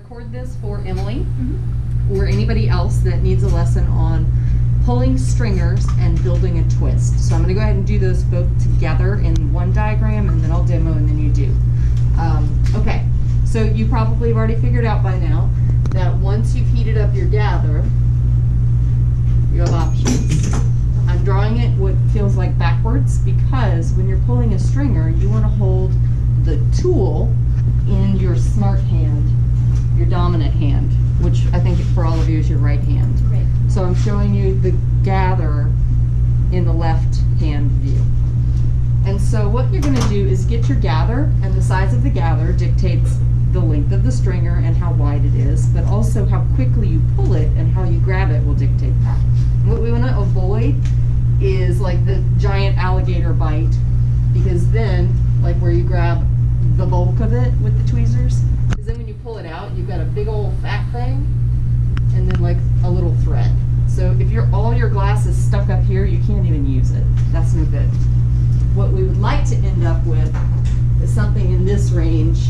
record this for Emily or anybody else that needs a lesson on pulling stringers and building a twist. So I'm going to go ahead and do those both together in one diagram, and then I'll demo and then you do. Okay, so you probably have already figured out by now that once you've heated up your gather, you have options. I'm drawing it what feels like backwards because when you're pulling a stringer, you want to hold the tool in your smart hand, your dominant hand, which I think for all of you is your right hand. Right. So I'm showing you the gather in the left hand view. And so what you're going to do is get your gather, and the size of the gather dictates the length of the stringer and how wide it is, but also how quickly you pull it and how you grab it will dictate that. What we want to avoid is like the giant alligator bite, because then, like where you grab the bulk of it with the tweezers, because then when you pull it out, you've got a big old fat thing and then like a little thread. So if all your glass is stuck up here, you can't even use it. That's no good. What we would like to end up with is something in this range.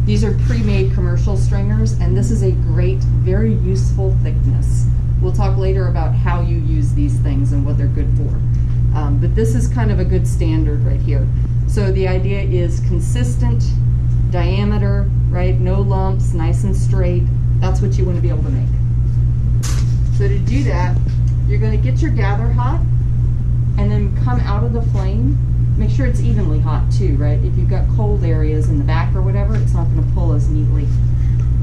These are pre-made commercial stringers, and this is a great, very useful thickness. We'll talk later about how you use these things and what they're good for. But this is kind of a good standard right here. So the idea is consistent diameter, right? No lumps, nice and straight. That's what you want to be able to make. So to do that, you're going to get your gather hot and then come out of the flame. Make sure it's evenly hot too, right? If you've got cold areas in the back or whatever, it's not going to pull as neatly.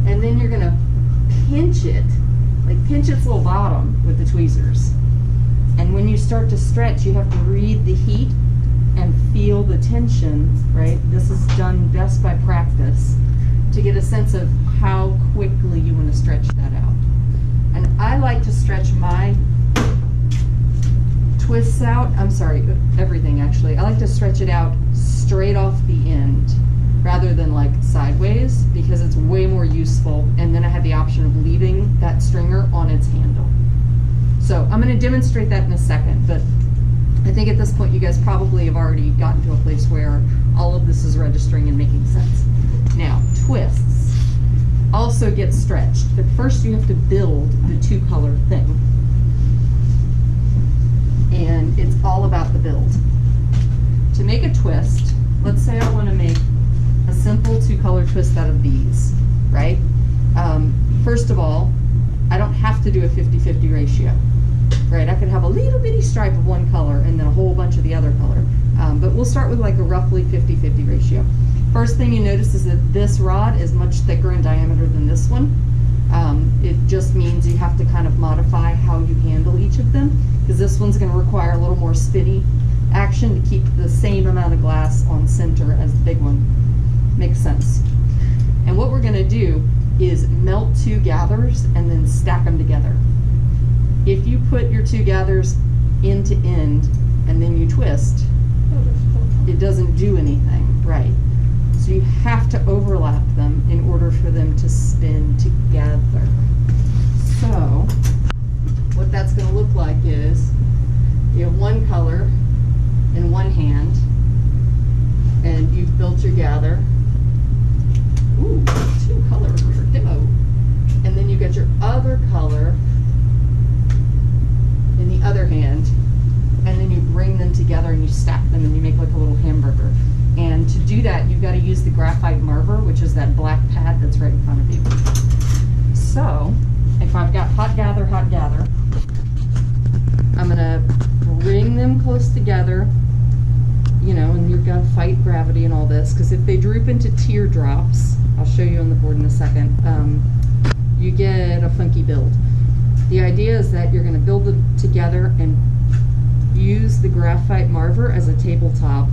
And then you're going to pinch it, like pinch its little bottom with the tweezers. And when you start to stretch, you have to read the heat and feel the tension, right? This is done best by practice to get a sense of how quickly you want to stretch that out. And I like to stretch my twists out, everything actually. I like to stretch it out straight off the end rather than like sideways, because it's way more useful, and then I have the option of leaving that stringer on its handle. So I'm going to demonstrate that in a second, but I think at this point you guys probably have already gotten to a place where all of this is registering and making sense. Now, twists also get stretched, but first you have to build the two-color thing. And it's all about the build. To make a twist, let's say I want to make a simple two-color twist out of these, right? First of all, I don't have to do a 50-50 ratio, right? I could have a little bitty stripe of one color and then a whole bunch of the other color. But we'll start with like a roughly 50-50 ratio. First thing you notice is that this rod is much thicker in diameter than this one. It just means you have to kind of modify how you handle each of them, because this one's going to require a little more spinny action to keep the same amount of glass on center as the big one. Makes sense. And what we're going to do is melt two gathers and then stack them together. If you put your two gathers end to end and then you twist, it doesn't do anything, right? So you have to overlap them in order for them to spin together. So what that's going to look like is you have one color in one hand and you've built your gather. Ooh, two colors for demo. And then you get your other color in the other hand, and then you bring them together and you stack them and you make like a little hamburger. And to do that, you've got to use the graphite marver, which is that black pad that's right in front of you. So if I've got hot gather, I'm going to bring them close together, you know, and you've got to fight gravity and all this, because if they droop into teardrops, I'll show you on the board in a second, you get a funky build. The idea is that you're going to build them together and use the graphite marver as a tabletop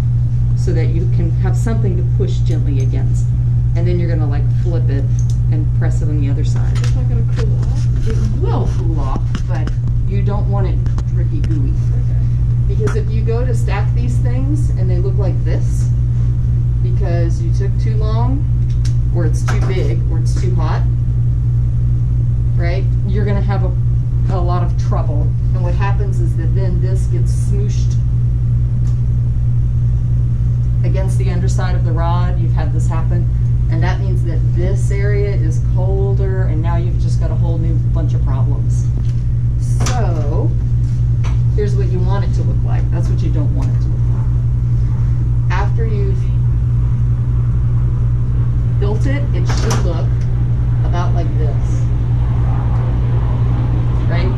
so that you can have something to push gently against. And then you're going to like flip it and press it on the other side. It's not going to cool off? It will cool off, but you don't want it drippy gooey. Okay. Because if you go to stack these things and they look like this, because you took too long, or it's too big, or it's too hot, right? You're going to have a lot of trouble. And what happens is that then this gets smooshed against the underside of the rod. You've had this happen. And that means that this area is colder, and now you've just got a whole new bunch of problems. So, here's what you want it to look like. That's what you don't want it to look like. After you've built it, it should look about like this. Right?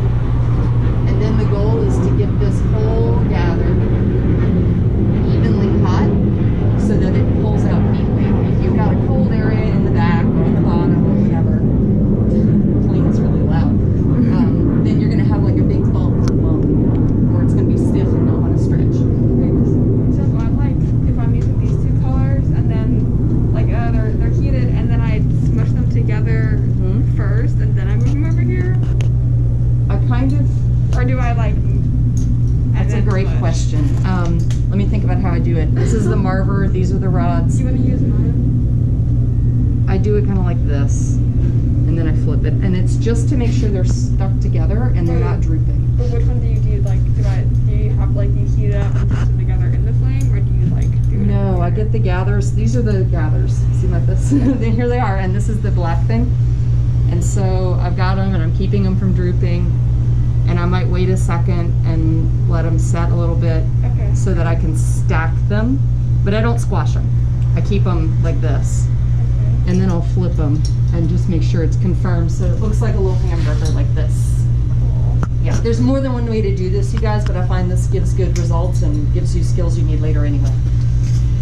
And then the goal is to get this whole gather evenly hot so that it pulls out neatly. If you've got a cold area in the back or in the bottom or whatever, the plane is really loud, then you're going to have like a big bump, or it's going to be stiff and not want to stretch. So if I'm using these two colors and then like they're heated and then I smush them together first and then I move them over here, I kind of, or do I like? that's a great question. Let me think about how I do it. This is the Marver, these are the rods. You want to use mine? I do it kind of like this, and then I flip it, and it's just to make sure they're stuck together and they're not drooping. But which one do you do? Like, do you have like you heat it up and put them together in the flame, or do you like do it? No, I get the gathers. These are the gathers. See like this? Here they are, and this is the black thing. And so I've got them, and I'm keeping them from drooping. And I might wait a second and let them set a little bit Okay. so that I can stack them. But I don't squash them. I keep them like this. Okay. And then I'll flip them and just make sure it's confirmed so it looks like a little hamburger like this. Cool. Yeah, there's more than one way to do this, you guys, but I find this gives good results and gives you skills you need later anyway.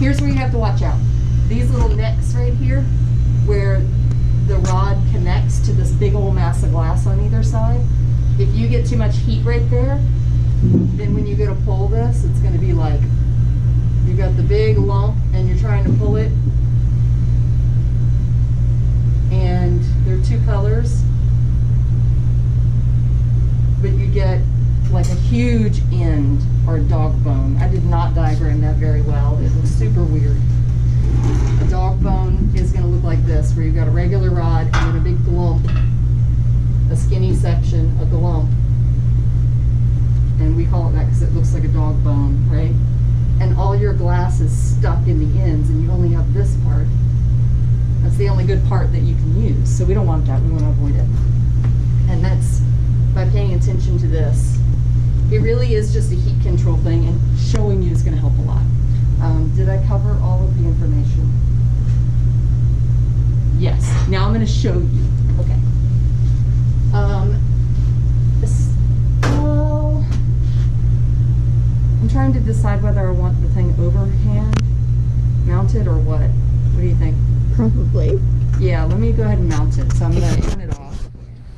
Here's where you have to watch out. These little necks right here, where the rod connects to this big old mass of glass on either side. If you get too much heat right there, then when you go to pull this, it's going to be like, you got the big lump and you're trying to pull it, and there are two colors, but you get like a huge end or dog bone. I did not diagram that very well. It was super weird. A dog bone is going to look like this, where you've got a regular rod and then a big glump, a skinny section, a glump, and we call it that because it looks like a dog bone, right? And all your glass is stuck in the ends, and you only have this part. That's the only good part that you can use. So we don't want that. We want to avoid it. And that's by paying attention to this. It really is just a heat control thing, and showing you is going to help a lot. Did I cover all of the information? Yes. Now I'm going to show you. Okay. Well, I'm trying to decide whether I want the thing overhand mounted or what. What do you think? Probably. Yeah, let me go ahead and mount it. So I'm gonna